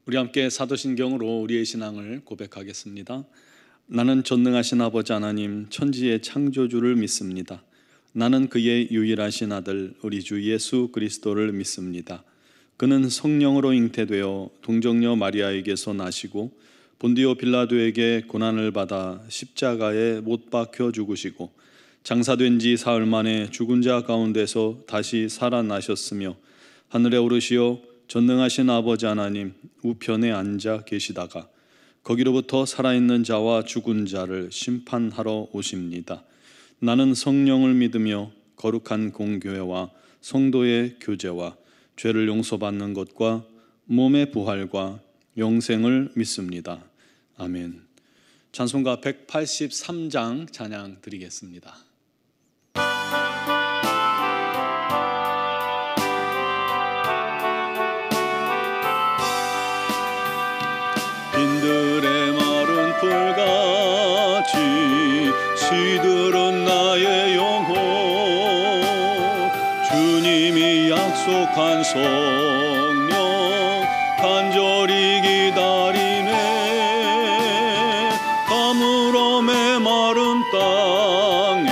우리 함께 사도신경으로 우리의 신앙을 고백하겠습니다. 나는 전능하신 아버지 하나님 천지의 창조주를 믿습니다. 나는 그의 유일하신 아들 우리 주 예수 그리스도를 믿습니다. 그는 성령으로 잉태되어 동정녀 마리아에게서 나시고 본디오 빌라도에게 고난을 받아 십자가에 못 박혀 죽으시고 장사된 지 사흘 만에 죽은 자 가운데서 다시 살아나셨으며 하늘에 오르시어 전능하신 아버지 하나님 우편에 앉아 계시다가 거기로부터 살아있는 자와 죽은 자를 심판하러 오십니다. 나는 성령을 믿으며 거룩한 공교회와 성도의 교제와 죄를 용서받는 것과 몸의 부활과 영생을 믿습니다. 아멘. 찬송가 183장 찬양 드리겠습니다. 빈들의 마른 풀같이 시들은 나의 영혼 주님이 약속한 성령 간절히 기다리네 가물어 메마른 땅에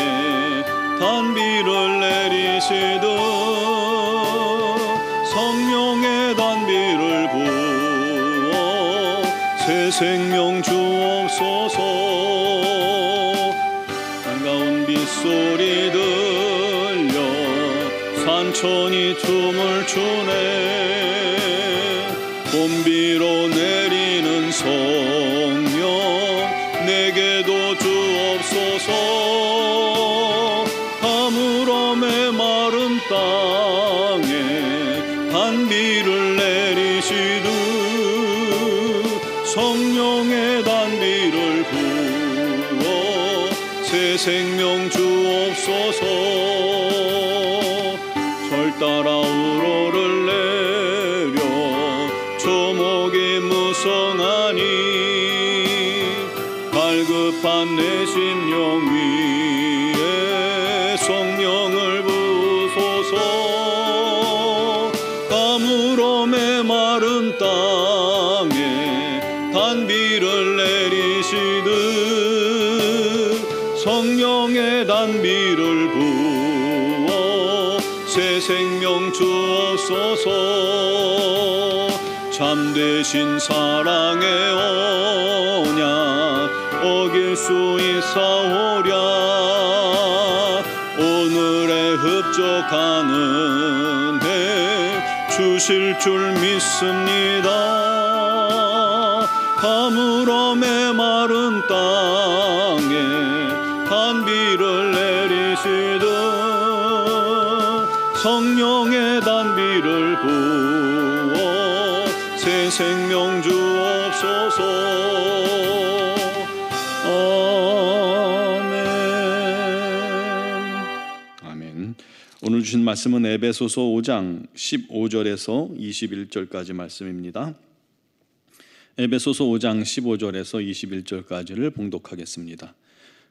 단비를 내리시듯 성령의 단비를 부어 새 생명 주옵소서. 반가운 빗소리 들려 산천이 춤을 추네 봄비로 내리는 성령 내게도 주옵소서. 가물어 메마른 땅에 단비를 내리시듯 성령의 단비를 부어 새 생명 주옵소서. 절 따라 우러를 내려 조목이 무성하니 갈급한 내 심령 위에 성령을 부소서. 가물어 메마른 땅에 단비를 내리시듯 성령의 단비를 부어 새 생명 주옵소서. 참되신 사랑의 언약 어길 수 있사오랴 오늘의 흡족한 은혜 주실 줄 믿습니다. 가물어 메마른 땅에 단비를 내리시듯 성령의 단비를 부어 새 생명 주옵소서. 아멘. 아멘. 오늘 주신 말씀은 에베소서 5장 15절에서 21절까지 말씀입니다. 에베소서 5장 15절에서 21절까지를 봉독하겠습니다.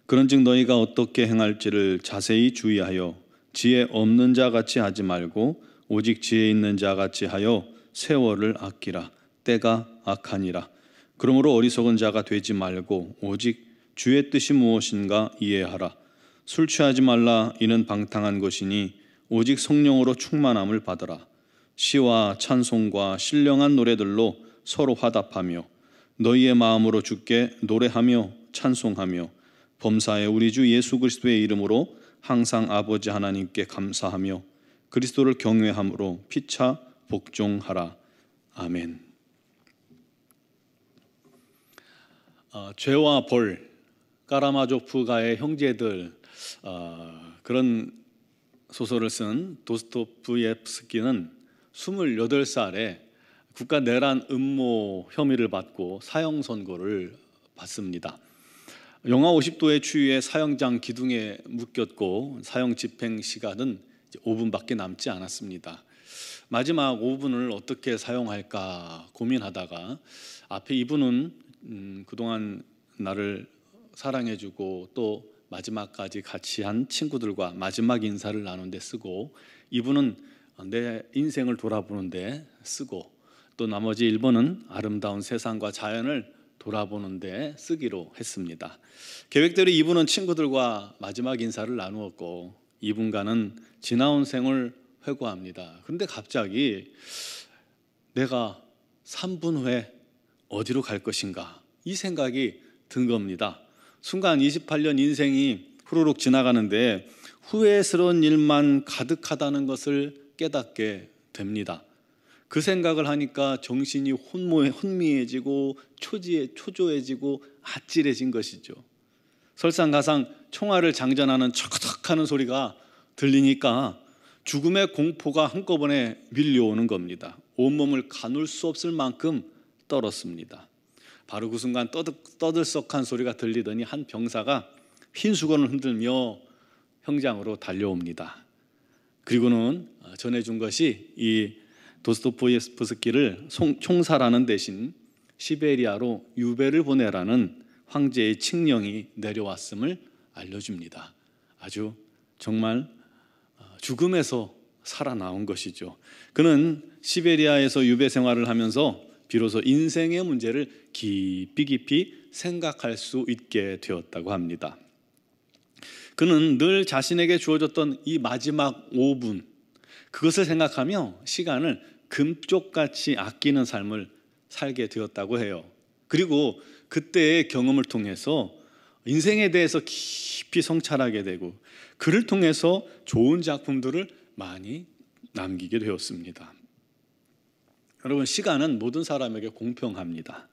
그런즉 너희가 어떻게 행할지를 자세히 주의하여 지혜 없는 자 같이 하지 말고 오직 지혜 있는 자 같이 하여 세월을 아끼라. 때가 악하니라. 그러므로 어리석은 자가 되지 말고 오직 주의 뜻이 무엇인가 이해하라. 술 취하지 말라. 이는 방탕한 것이니 오직 성령으로 충만함을 받으라. 시와 찬송과 신령한 노래들로 서로 화답하며 너희의 마음으로 주께 노래하며 찬송하며 범사에 우리 주 예수 그리스도의 이름으로 항상 아버지 하나님께 감사하며 그리스도를 경외함으로 피차 복종하라. 아멘. 죄와 벌, 까라마조프가의 형제들 그런 소설을 쓴 도스토옙스키는 28살에 국가 내란 음모 혐의를 받고 사형 선고를 받습니다. 영하 50도의 추위에 사형장 기둥에 묶였고 사형 집행 시간은 5분밖에 남지 않았습니다. 마지막 5분을 어떻게 사용할까 고민하다가 앞에 이분은 그동안 나를 사랑해주고 또 마지막까지 같이 한 친구들과 마지막 인사를 나눈 데 쓰고 이분은 내 인생을 돌아보는 데 쓰고 또 나머지 1번은 아름다운 세상과 자연을 돌아보는 데 쓰기로 했습니다. 계획대로 2부는 친구들과 마지막 인사를 나누었고 2분간은 지나온 생을 회고합니다. 그런데 갑자기 내가 3분 후에 어디로 갈 것인가 이 생각이 든 겁니다. 순간 28년 인생이 후루룩 지나가는데 후회스러운 일만 가득하다는 것을 깨닫게 됩니다. 그 생각을 하니까 정신이 혼미해지고 초조해지고 아찔해진 것이죠. 설상가상 총알을 장전하는 척척하는 소리가 들리니까 죽음의 공포가 한꺼번에 밀려오는 겁니다. 온몸을 가눌 수 없을 만큼 떨었습니다. 바로 그 순간 떠들썩한 소리가 들리더니 한 병사가 흰 수건을 흔들며 형장으로 달려옵니다. 그리고는 전해준 것이 이 도스토옙스키를 총살하는 대신 시베리아로 유배를 보내라는 황제의 칙령이 내려왔음을 알려줍니다. 아주 정말 죽음에서 살아나온 것이죠. 그는 시베리아에서 유배 생활을 하면서 비로소 인생의 문제를 깊이 생각할 수 있게 되었다고 합니다. 그는 늘 자신에게 주어졌던 이 마지막 5분 그것을 생각하며 시간을 금쪽같이 아끼는 삶을 살게 되었다고 해요. 그리고 그때의 경험을 통해서 인생에 대해서 깊이 성찰하게 되고 그를 통해서 좋은 작품들을 많이 남기게 되었습니다. 여러분, 시간은 모든 사람에게 공평합니다.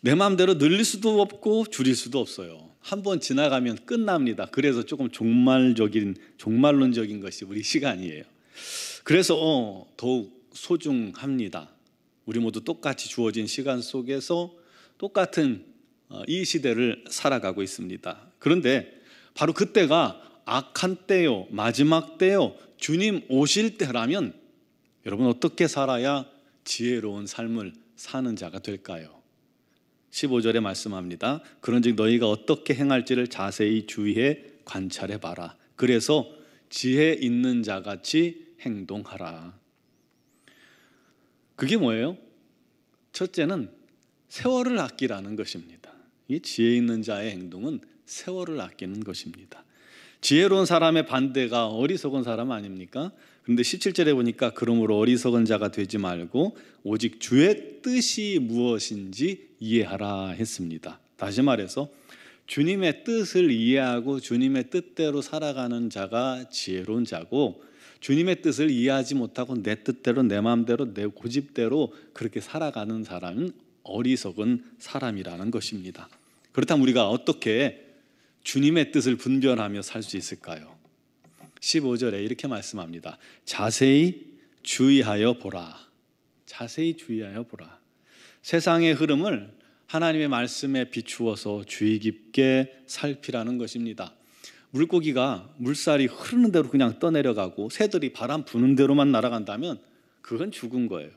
내 마음대로 늘릴 수도 없고 줄일 수도 없어요. 한번 지나가면 끝납니다. 그래서 조금 종말론적인 것이 우리 시간이에요. 그래서 더욱 소중합니다. 우리 모두 똑같이 주어진 시간 속에서 똑같은 이 시대를 살아가고 있습니다. 그런데 바로 그때가 악한 때요, 마지막 때요, 주님 오실 때라면 여러분 어떻게 살아야 지혜로운 삶을 사는 자가 될까요? 15절에 말씀합니다. 그런즉 너희가 어떻게 행할지를 자세히 주의해 관찰해 봐라. 그래서 지혜 있는 자같이 행동하라. 그게 뭐예요? 첫째는 세월을 아끼라는 것입니다. 이 지혜 있는 자의 행동은 세월을 아끼는 것입니다. 지혜로운 사람의 반대가 어리석은 사람 아닙니까? 그런데 17절에 보니까 그러므로 어리석은 자가 되지 말고 오직 주의 뜻이 무엇인지 이해하라 했습니다. 다시 말해서 주님의 뜻을 이해하고 주님의 뜻대로 살아가는 자가 지혜로운 자고, 주님의 뜻을 이해하지 못하고 내 뜻대로 내 마음대로 내 고집대로 그렇게 살아가는 사람은 어리석은 사람이라는 것입니다. 그렇다면 우리가 어떻게 주님의 뜻을 분별하며 살 수 있을까요? 15절에 이렇게 말씀합니다. 자세히 주의하여 보라. 자세히 주의하여 보라. 세상의 흐름을 하나님의 말씀에 비추어서 주의 깊게 살피라는 것입니다. 물고기가 물살이 흐르는 대로 그냥 떠내려가고 새들이 바람 부는 대로만 날아간다면 그건 죽은 거예요.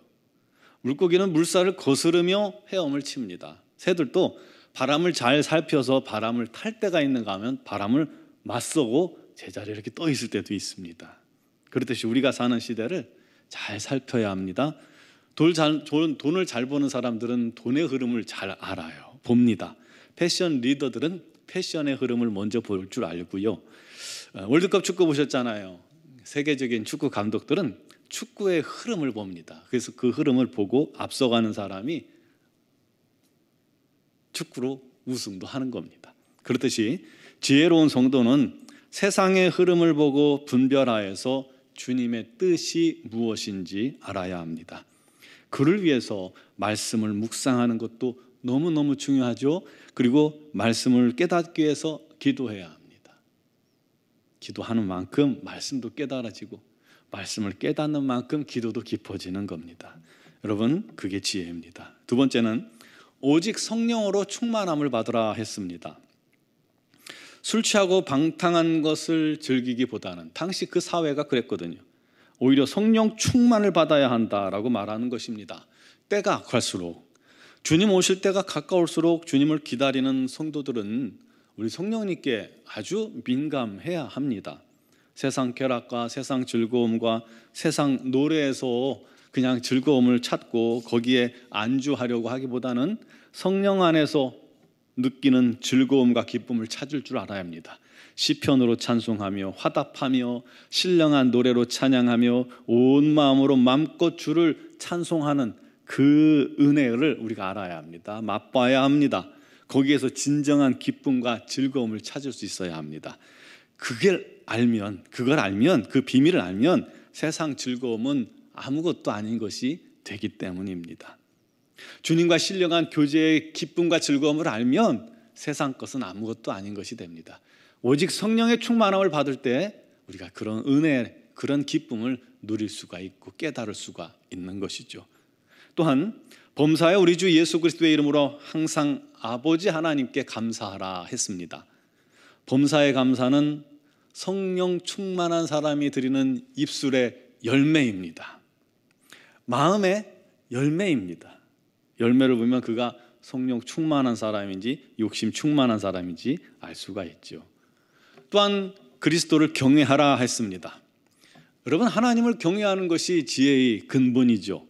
물고기는 물살을 거스르며 헤엄을 칩니다. 새들도 바람을 잘 살펴서 바람을 탈 때가 있는가 하면 바람을 맞서고 제자리에 이렇게 떠 있을 때도 있습니다. 그렇듯이 우리가 사는 시대를 잘 살펴야 합니다. 돈을 잘 버는 사람들은 돈의 흐름을 잘 알아요. 봅니다. 패션 리더들은 패션의 흐름을 먼저 볼 줄 알고요. 월드컵 축구 보셨잖아요. 세계적인 축구 감독들은 축구의 흐름을 봅니다. 그래서 그 흐름을 보고 앞서가는 사람이 축구로 우승도 하는 겁니다. 그렇듯이 지혜로운 성도는 세상의 흐름을 보고 분별하여서 주님의 뜻이 무엇인지 알아야 합니다. 그를 위해서 말씀을 묵상하는 것도 너무너무 중요하죠. 그리고 말씀을 깨닫기 위해서 기도해야 합니다. 기도하는 만큼 말씀도 깨달아지고 말씀을 깨닫는 만큼 기도도 깊어지는 겁니다. 여러분, 그게 지혜입니다. 두 번째는 오직 성령으로 충만함을 받으라 했습니다. 술 취하고 방탕한 것을 즐기기보다는 당시 그 사회가 그랬거든요. 오히려 성령 충만을 받아야 한다라고 말하는 것입니다. 때가 갈수록, 주님 오실 때가 가까울수록 주님을 기다리는 성도들은 우리 성령님께 아주 민감해야 합니다. 세상 쾌락과 세상 즐거움과 세상 노래에서 그냥 즐거움을 찾고 거기에 안주하려고 하기보다는 성령 안에서 느끼는 즐거움과 기쁨을 찾을 줄 알아야 합니다. 시편으로 찬송하며 화답하며 신령한 노래로 찬양하며 온 마음으로 마음껏 주를 찬송하는 그 은혜를 우리가 알아야 합니다. 맛봐야 합니다. 거기에서 진정한 기쁨과 즐거움을 찾을 수 있어야 합니다. 그걸 알면, 그 비밀을 알면 세상 즐거움은 아무것도 아닌 것이 되기 때문입니다. 주님과 신령한 교제의 기쁨과 즐거움을 알면 세상 것은 아무것도 아닌 것이 됩니다. 오직 성령의 충만함을 받을 때 우리가 그런 은혜, 그런 기쁨을 누릴 수가 있고 깨달을 수가 있는 것이죠. 또한 범사에 우리 주 예수 그리스도의 이름으로 항상 아버지 하나님께 감사하라 했습니다. 범사의 감사는 성령 충만한 사람이 드리는 입술의 열매입니다. 마음의 열매입니다. 열매를 보면 그가 성령 충만한 사람인지 욕심 충만한 사람인지 알 수가 있죠. 또한 그리스도를 경외하라 했습니다. 여러분, 하나님을 경외하는 것이 지혜의 근본이죠.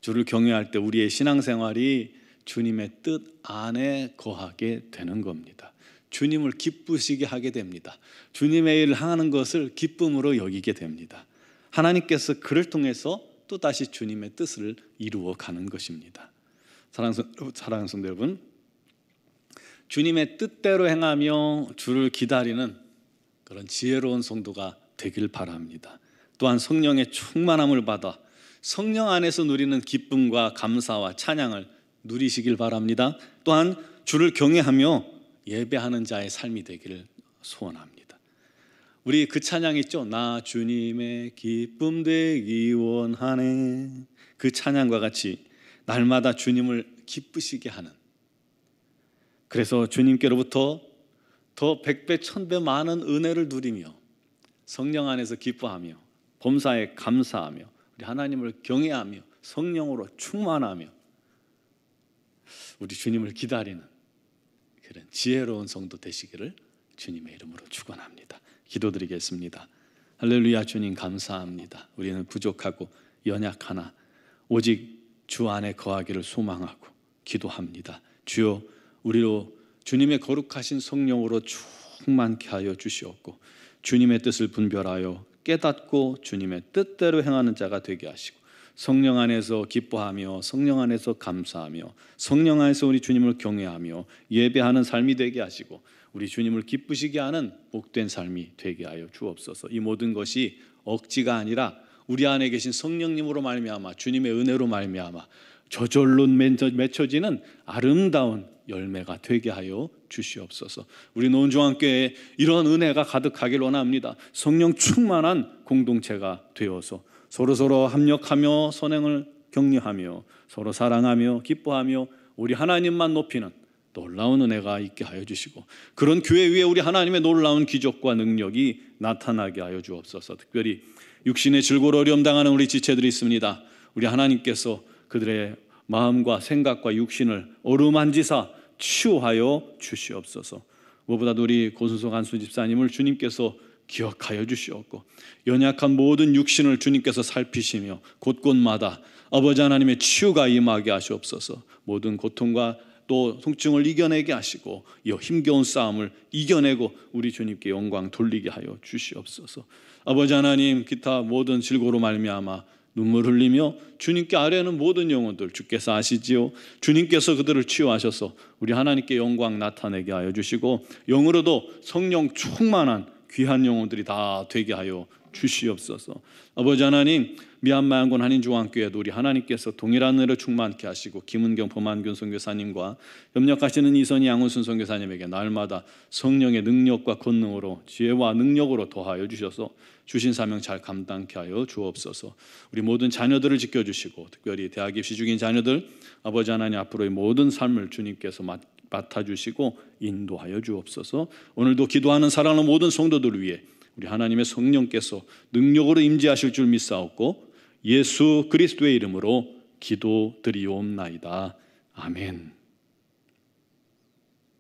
주를 경외할 때 우리의 신앙생활이 주님의 뜻 안에 거하게 되는 겁니다. 주님을 기쁘시게 하게 됩니다. 주님의 일을 하는 것을 기쁨으로 여기게 됩니다. 하나님께서 그를 통해서 또다시 주님의 뜻을 이루어 가는 것입니다. 사랑하는 성도 여러분, 주님의 뜻대로 행하며 주를 기다리는 그런 지혜로운 성도가 되길 바랍니다. 또한 성령의 충만함을 받아 성령 안에서 누리는 기쁨과 감사와 찬양을 누리시길 바랍니다. 또한 주를 경외하며 예배하는 자의 삶이 되기를 소원합니다. 우리 그 찬양 있죠? 나 주님의 기쁨 되기 원하네. 그 찬양과 같이 날마다 주님을 기쁘시게 하는, 그래서 주님께로부터 더 100배 1000배 많은 은혜를 누리며 성령 안에서 기뻐하며 범사에 감사하며 우리 하나님을 경외하며 성령으로 충만하며 우리 주님을 기다리는 그런 지혜로운 성도 되시기를 주님의 이름으로 축원합니다. 기도드리겠습니다. 할렐루야. 주님 감사합니다. 우리는 부족하고 연약하나 오직 주 안에 거하기를 소망하고 기도합니다. 주여, 우리로 주님의 거룩하신 성령으로 충만케 하여 주시옵고 주님의 뜻을 분별하여 깨닫고 주님의 뜻대로 행하는 자가 되게 하시고 성령 안에서 기뻐하며 성령 안에서 감사하며 성령 안에서 우리 주님을 경외하며 예배하는 삶이 되게 하시고 우리 주님을 기쁘시게 하는 복된 삶이 되게 하여 주옵소서. 이 모든 것이 억지가 아니라 우리 안에 계신 성령님으로 말미암아 주님의 은혜로 말미암아 저절로 맺혀지는 아름다운 열매가 되게 하여 주시옵소서. 우리 노원중앙교회에 이런 은혜가 가득하길 원합니다. 성령 충만한 공동체가 되어서 서로서로 합력하며 선행을 격려하며 서로 사랑하며 기뻐하며 우리 하나님만 높이는 놀라운 은혜가 있게 하여 주시고 그런 교회 위에 우리 하나님의 놀라운 기적과 능력이 나타나게 하여 주옵소서. 특별히 육신의 질고로 어려움 당하는 우리 지체들이 있습니다. 우리 하나님께서 그들의 마음과 생각과 육신을 어루만지사 치유하여 주시옵소서. 무엇보다도 우리 고순석 안수 집사님을 주님께서 기억하여 주시옵고 연약한 모든 육신을 주님께서 살피시며 곳곳마다 아버지 하나님의 치유가 임하게 하시옵소서. 모든 고통과 또 통증을 이겨내게 하시고 이 힘겨운 싸움을 이겨내고 우리 주님께 영광 돌리게 하여 주시옵소서. 아버지 하나님, 기타 모든 질고로 말미암아 눈물 흘리며 주님께 아뢰는 모든 영혼들 주께서 아시지요. 주님께서 그들을 치유하셔서 우리 하나님께 영광 나타내게 하여 주시고 영으로도 성령 충만한 귀한 영혼들이 다 되게 하여 주시옵소서. 아버지 하나님, 미얀마양군 한인중앙교회도 우리 하나님께서 동일한 은혜로 충만케 하시고 김은경 범한균 선교사님과 협력하시는 이선희 양훈순 선교사님에게 날마다 성령의 능력과 권능으로 지혜와 능력으로 더하여 주셔서 주신 사명 잘 감당케 하여 주옵소서. 우리 모든 자녀들을 지켜주시고 특별히 대학 입시 중인 자녀들 아버지 하나님 앞으로의 모든 삶을 주님께서 맡아주시고 인도하여 주옵소서. 오늘도 기도하는 사랑하는 모든 성도들을 위해 우리 하나님의 성령께서 능력으로 임재하실 줄 믿사옵고 예수 그리스도의 이름으로 기도드리옵나이다. 아멘.